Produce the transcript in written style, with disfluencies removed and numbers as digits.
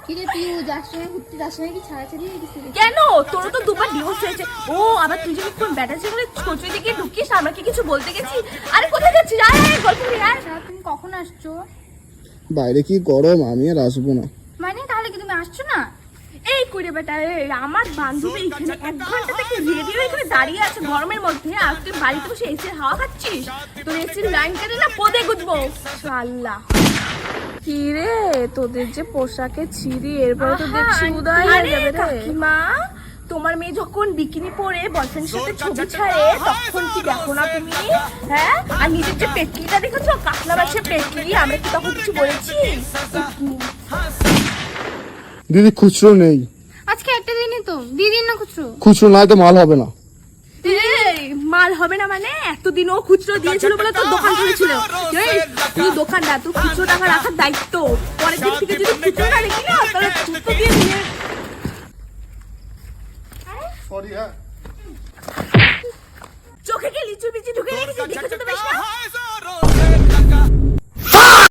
কিরে পিউ যাস না ঘুরতে যাস না কি ছাড়াছাড়ি হয়ে গেছে? কেন তোর তো দুবার ডিভোর্স হয়েছে। ও আবার তুই যদি কোন ব্যাটা ছেলে ছোচুই দিকে ঢুকিস, আমরা কি কিছু বলতে গেছি? আরে কোথায় যাচ্ছিস? আরে গল্প করি আর। তুমি কখন আসছো? বাইরে কি গরম, আমি আর আসবো না। মানে তাহলে কি তুমি আসছো না? এই কইরে বেটা, এই আমার বান্ধবী এখানে 1 ঘন্টা থেকে রেডি হয়ে এখানে দাঁড়িয়ে আছে গরমের মধ্যে, আর তুই বাড়িতে বসে এসির হাওয়া খাচ্ছিস? তোর এসির লাইন কেটে না পদে গুজবো শালা। কি রে তোদের যে পোশাকে ছিঁড়ি, এরপরে তো দেখছি উদয় হয়ে যাবে রে। কাকিমা, তোমার মেয়ে যখন বিকিনি পরে বয়ফ্রেন্ডের সাথে ছবি ছাড়ে তখন কি দেখো না তুমি? হ্যাঁ, আর নিজের যে পেটকিটা দেখেছো, কাতলা মাছের পেটকি, আমরা কি তখন কিছু বলেছি? দিদি খুচরো নেই। আজকে একটা দিনই তো, দিদিন না খুচরো। খুচরো নাই তো মাল হবে না। এই, মাল হবে না মানে? এতদিন ও খুচরো দিয়েছিল বলে তোর দোকান চলেছিল। এই, তুই দোকানদার, তোর খুচরো টাকা রাখার দায়িত্ব। পরের দিন থেকে যদি খুচরো না রেখি না, তাহলে জুতো দিয়ে নিয়ে। সরি হ্যাঁ। চোখে কি লিচু বিচি ঢুকে রেখেছিস? দেখেছো তো বেশ না?